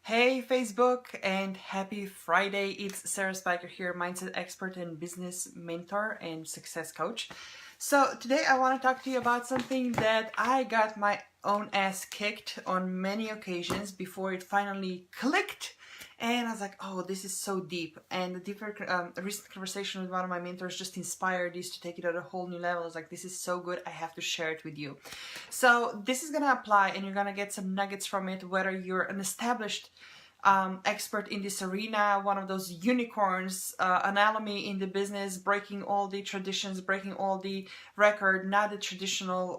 Hey Facebook, and happy Friday. It's Sarah Spiker here, mindset expert and business mentor and success coach. So today I want to talk to you about something that I got my own ass kicked on many occasions before it finally clicked. And I was like, oh, this is so deep. And the deeper recent conversation with one of my mentors just inspired this to take it at a whole new level. I was like, this is so good, I have to share it with you. So this is going to apply and you're going to get some nuggets from it, whether you're an established expert in this arena, one of those unicorns, an alumni in the business, breaking all the traditions, breaking all the record, not the traditional,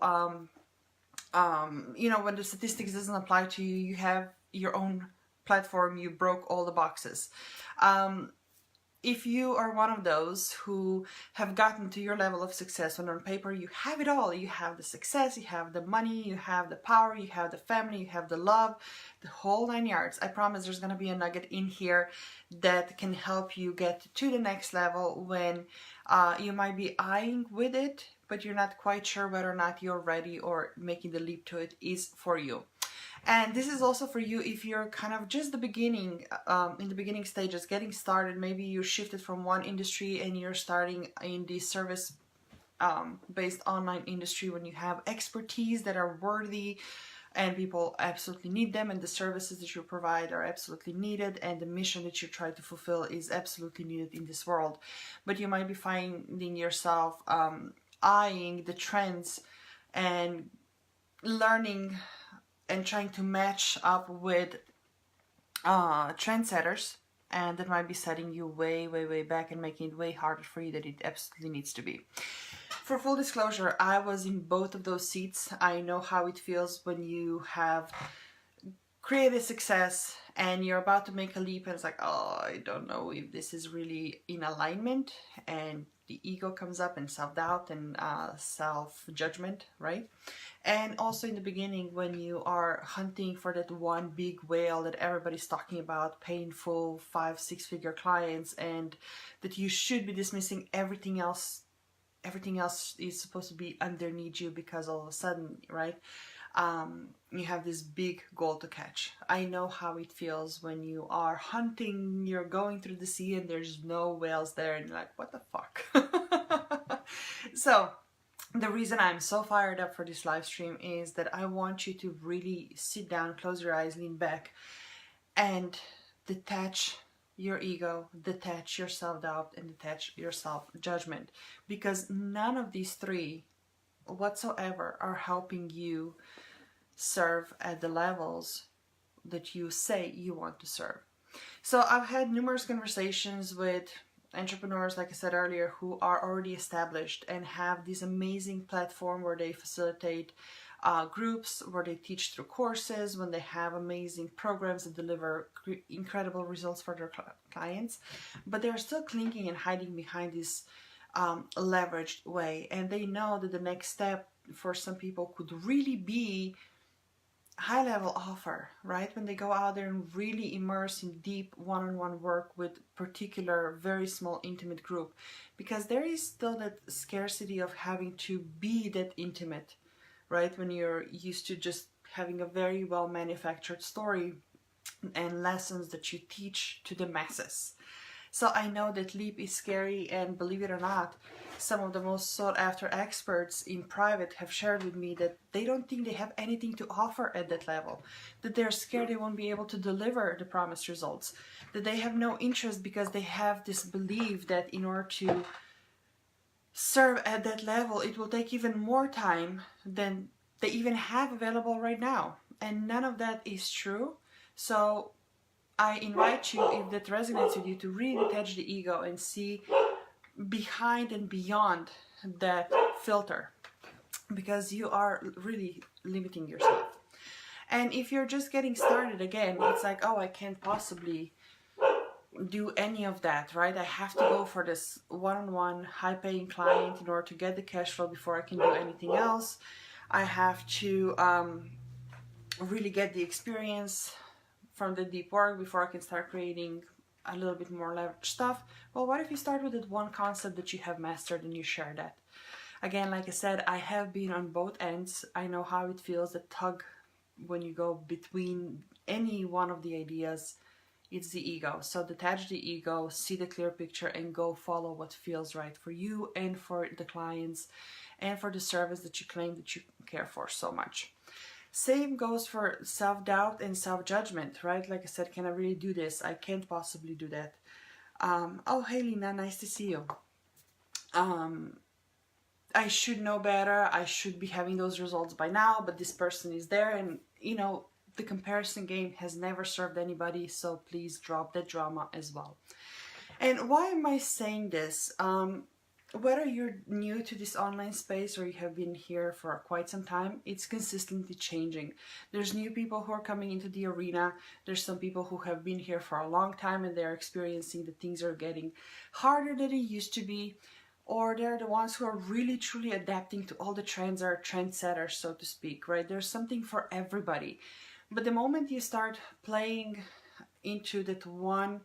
when the statistics doesn't apply to you, you have your own platform, you broke all the boxes. If you are one of those who have gotten to your level of success when on paper you have it all, you have the success, you have the money, you have the power, you have the family, you have the love, the whole 9 yards, I promise there's going to be a nugget in here that can help you get to the next level when you might be eyeing with it, but you're not quite sure whether or not you're ready or making the leap to it is for you. And this is also for you if you're kind of just the beginning, in the beginning stages, getting started. Maybe you shifted from one industry and you're starting in the service based online industry when you have expertise that are worthy and people absolutely need them, and the services that you provide are absolutely needed, and the mission that you try to fulfill is absolutely needed in this world. But you might be finding yourself eyeing the trends and learning and trying to match up with trendsetters, and that might be setting you way back and making it way harder for you than it absolutely needs to be. For full disclosure, I was in both of those seats. I know how it feels when you have created success and you're about to make a leap and it's like, oh, I don't know if this is really in alignment, and the ego comes up and self-doubt and self-judgment, right? And also in the beginning when you are hunting for that one big whale that everybody's talking about, painful 5-6 figure clients, and that you should be dismissing everything else is supposed to be underneath you because all of a sudden, right, you have this big goal to catch. I know how it feels when you are hunting, you're going through the sea and there's no whales there and you're like, what the fuck? So the reason I'm so fired up for this live stream is that I want you to really sit down, close your eyes, lean back, and detach your ego, detach your self-doubt, and detach your self-judgment, because none of these three whatsoever are helping you serve at the levels that you say you want to serve. So I've had numerous conversations with entrepreneurs, like I said earlier, who are already established and have this amazing platform where they facilitate groups, where they teach through courses, when they have amazing programs that deliver incredible results for their clients, but they're still clinging and hiding behind this leveraged way. And they know that the next step for some people could really be high level offer, right? When they go out there and really immerse in deep one-on-one work with particular very small intimate group, because there is still that scarcity of having to be that intimate, right? When you're used to just having a very well manufactured story and lessons that you teach to the masses. So I know that leap is scary, and believe it or not, some of the most sought after experts in private have shared with me that they don't think they have anything to offer at that level, that they're scared they won't be able to deliver the promised results, that they have no interest because they have this belief that in order to serve at that level, it will take even more time than they even have available right now. And none of that is true. So I invite you, if that resonates with you, to really detach the ego and see behind and beyond that filter, because you are really limiting yourself. And if you're just getting started, again, it's like, oh, I can't possibly do any of that, right? I have to go for this one-on-one high-paying client in order to get the cash flow before I can do anything else. I have to really get the experience from the deep work before I can start creating a little bit more leverage stuff. Well, what if you start with that one concept that you have mastered and you share that? Again, like I said, I have been on both ends. I know how it feels, the tug when you go between any one of the ideas, it's the ego. So detach the ego, see the clear picture, and go follow what feels right for you and for the clients and for the service that you claim that you care for so much. Same goes for self-doubt and self-judgment, right? Like I said, can I really do this? I can't possibly do that. Oh, hey Lena, nice to see you. I should know better. I should be having those results by now, but this person is there, and you know, the comparison game has never served anybody, so please drop that drama as well. And why am I saying this? Whether you're new to this online space or you have been here for quite some time, it's consistently changing. There's new people who are coming into the arena. There's some people who have been here for a long time and they're experiencing that things are getting harder than it used to be. Or they're the ones who are really truly adapting to all the trends, are trendsetters, so to speak, right? There's something for everybody. But the moment you start playing into that one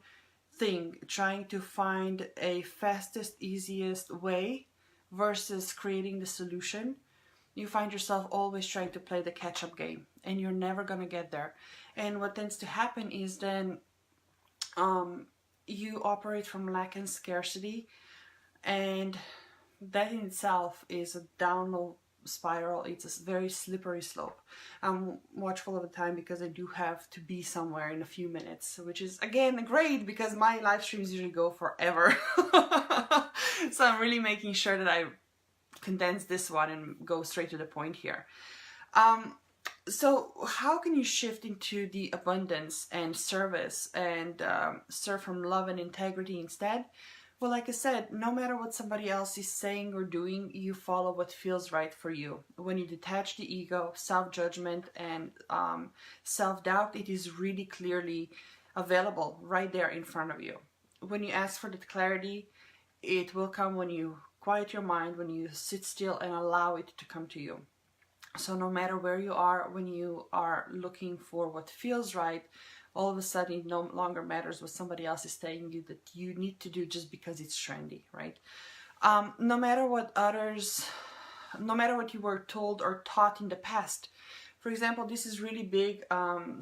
thing, trying to find a fastest, easiest way versus creating the solution, you find yourself always trying to play the catch-up game, and you're never going to get there. And what tends to happen is then you operate from lack and scarcity, and that in itself is a downward spiral. It's a very slippery slope. I'm watchful of the time because I do have to be somewhere in a few minutes, which is again great because my live streams usually go forever. So I'm really making sure that I condense this one and go straight to the point here. So how can you shift into the abundance and service and serve from love and integrity instead? Well, like I said, no matter what somebody else is saying or doing, you follow what feels right for you. When you detach the ego, self-judgment, and self-doubt, it is really clearly available right there in front of you. When you ask for that clarity, it will come when you quiet your mind, when you sit still and allow it to come to you. So no matter where you are, when you are looking for what feels right, all of a sudden it no longer matters what somebody else is telling you that you need to do just because it's trendy, right? No matter what you were told or taught in the past. For example, this is really big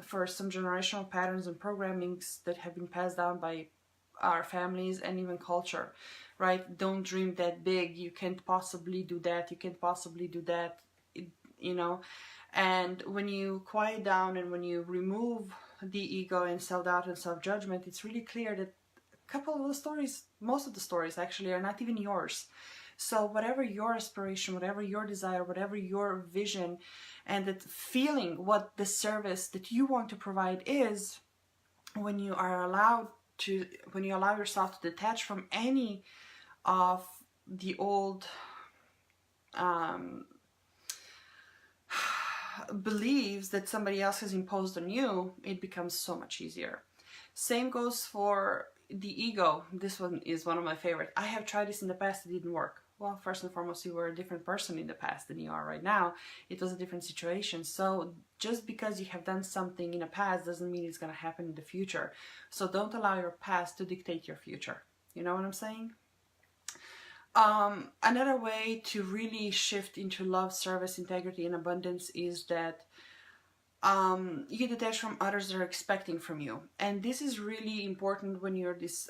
for some generational patterns and programmings that have been passed down by our families and even culture, right? Don't dream that big. You can't possibly do that. You can't possibly do that, you know? And when you quiet down and when you remove the ego and self-doubt and self-judgment, it's really clear that a couple of the stories, most of the stories actually, are not even yours. So whatever your aspiration, whatever your desire, whatever your vision, and that feeling what the service that you want to provide is, when you allow yourself to detach from any of the old beliefs that somebody else has imposed on you, it becomes so much easier. Same goes for the ego. This one is one of my favorite. I have tried this in the past, it didn't work. Well, first and foremost, you were a different person in the past than you are right now. It was a different situation. So just because you have done something in the past doesn't mean it's going to happen in the future. So don't allow your past to dictate your future. You know what I'm saying? Another way to really shift into love, service, integrity, and abundance is that you detach from others that are expecting from you. And this is really important when you're this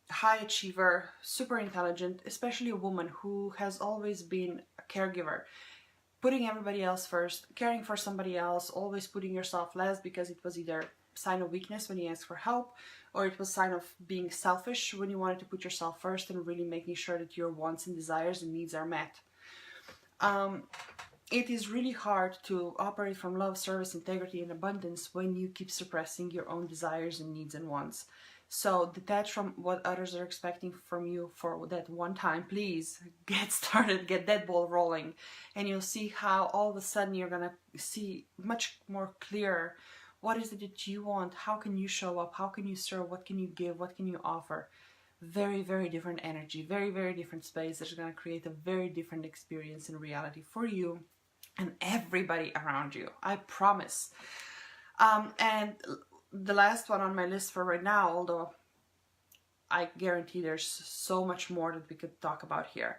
high achiever, super intelligent, especially a woman who has always been a caregiver, putting everybody else first, caring for somebody else, always putting yourself last because it was either sign of weakness when you ask for help, or it was sign of being selfish when you wanted to put yourself first and really making sure that your wants and desires and needs are met. It is really hard to operate from love, service, integrity, and abundance when you keep suppressing your own desires and needs and wants. So detach from what others are expecting from you for that one time. Please get started, get that ball rolling, and you'll see how all of a sudden you're gonna see much more clear what is it that you want, how can you show up, how can you serve, what can you give, what can you offer. Very, very different energy, very, very different space that's going to create a very different experience in reality for you and everybody around you, I promise. And the last one on my list for right now, although I guarantee there's so much more that we could talk about here.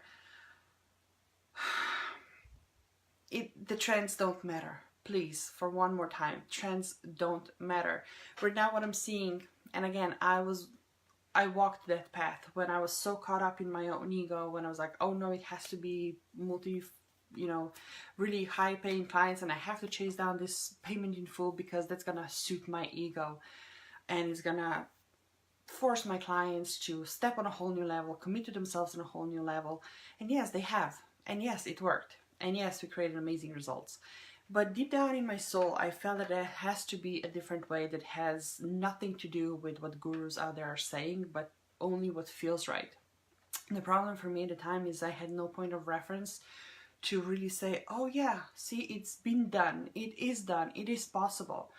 The trends don't matter. please, for one more time, trends don't matter. Right now what I'm seeing, and again, I walked that path when I was so caught up in my own ego, when I was like, oh no, it has to be really high paying clients, and I have to chase down this payment in full because that's gonna suit my ego, and it's gonna force my clients to step on a whole new level, commit to themselves on a whole new level. And yes, they have. And yes, it worked. And yes, we created amazing results. But deep down in my soul, I felt that there has to be a different way that has nothing to do with what gurus out there are saying, but only what feels right. The problem for me at the time is I had no point of reference to really say, oh yeah, see, it's been done. It is done. It is possible.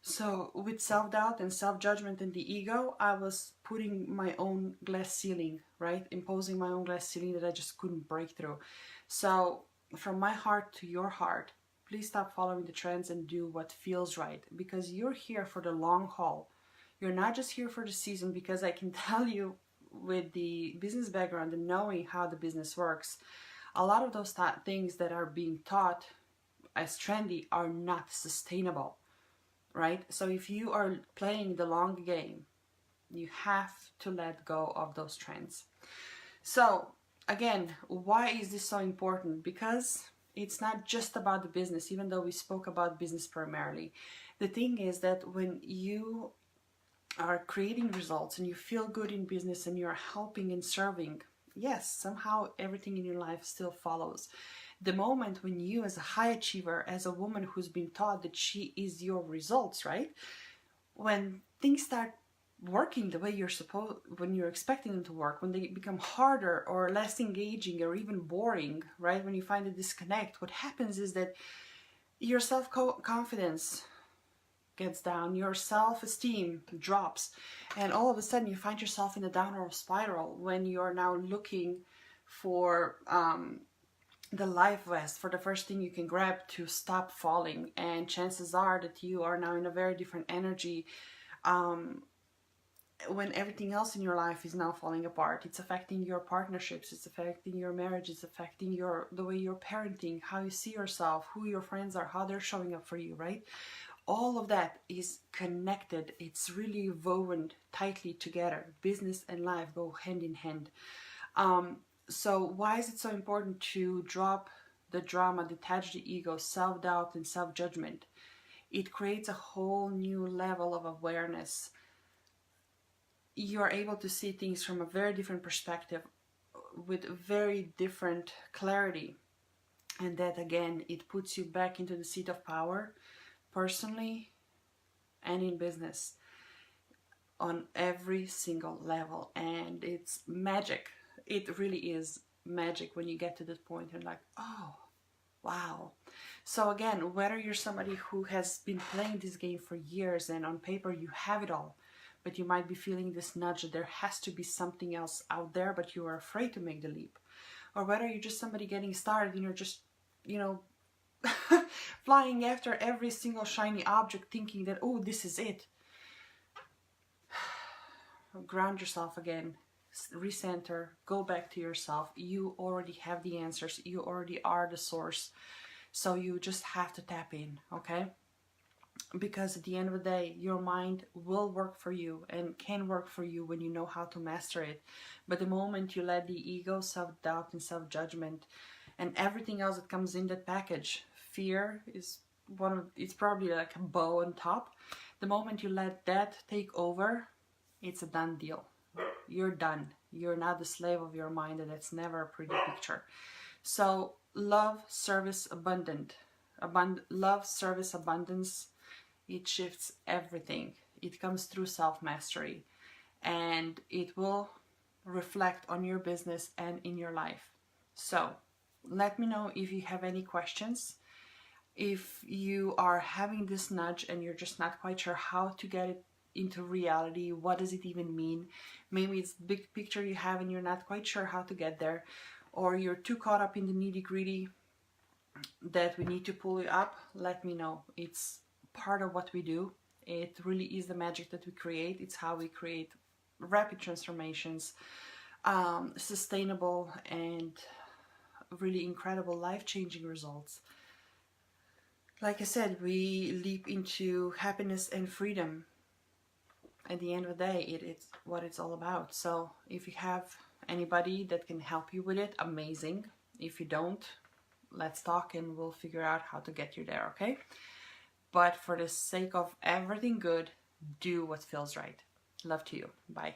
So with self-doubt and self-judgment and the ego, I was putting my own glass ceiling, right? Imposing my own glass ceiling that I just couldn't break through. So from my heart to your heart, please stop following the trends and do what feels right, because you're here for the long haul. You're not just here for the season, because I can tell you, with the business background and knowing how the business works, a lot of those things that are being taught as trendy are not sustainable. Right? So if you are playing the long game, you have to let go of those trends. So again, why is this so important? Because it's not just about the business, even though we spoke about business primarily. The thing is that when you are creating results and you feel good in business and you're helping and serving, yes, somehow everything in your life still follows. The moment when you, as a high achiever, as a woman who's been taught that she is your results, right? When things start working the way you're supposed, when you're expecting them to work, when they become harder or less engaging or even boring, right? When you find a disconnect, what happens is that your self-confidence gets down, your self-esteem drops, and all of a sudden you find yourself in a downward spiral when you're now looking for the life vest, for the first thing you can grab to stop falling. And chances are that you are now in a very different energy when everything else in your life is now falling apart. It's affecting your partnerships, it's affecting your marriage, it's affecting the way you're parenting, how you see yourself, who your friends are, how they're showing up for you, right? All of that is connected. It's really woven tightly together. Business and life go hand in hand. So why is it so important to drop the drama, detach the ego, self-doubt and self-judgment? It creates a whole new level of awareness. You are able to see things from a very different perspective, with very different clarity. And that, again, it puts you back into the seat of power, personally and in business, on every single level. And it's magic. It really is magic when you get to this point and like, oh, wow. So again, whether you're somebody who has been playing this game for years and on paper you have it all, but you might be feeling this nudge that there has to be something else out there, but you are afraid to make the leap. Or whether you're just somebody getting started and you're just, flying after every single shiny object thinking that, oh, this is it. Ground yourself again, recenter, go back to yourself. You already have the answers, you already are the source, so you just have to tap in, okay? Because at the end of the day, your mind will work for you and can work for you when you know how to master it. But the moment you let the ego, self-doubt and self-judgment and everything else that comes in that package, fear is it's probably like a bow on top. The moment you let that take over, it's a done deal. You're done. You're not the slave of your mind, and that's never a pretty picture. So love, service, love, service, abundance, it shifts everything. It comes through self-mastery, and it will reflect on your business and in your life. So let me know if you have any questions. If you are having this nudge and you're just not quite sure how to get it into reality, what does it even mean? Maybe it's the big picture you have and you're not quite sure how to get there, or you're too caught up in the nitty-gritty that we need to pull you up. Let me know. It's part of what we do. It really is the magic that we create. It's how we create rapid transformations, sustainable and really incredible life-changing results. Like I said, we leap into happiness and freedom. At the end of the day, it's what it's all about. So if you have anybody that can help you with it, amazing. If you don't, let's talk and we'll figure out how to get you there, okay? But for the sake of everything good, do what feels right. Love to you. Bye.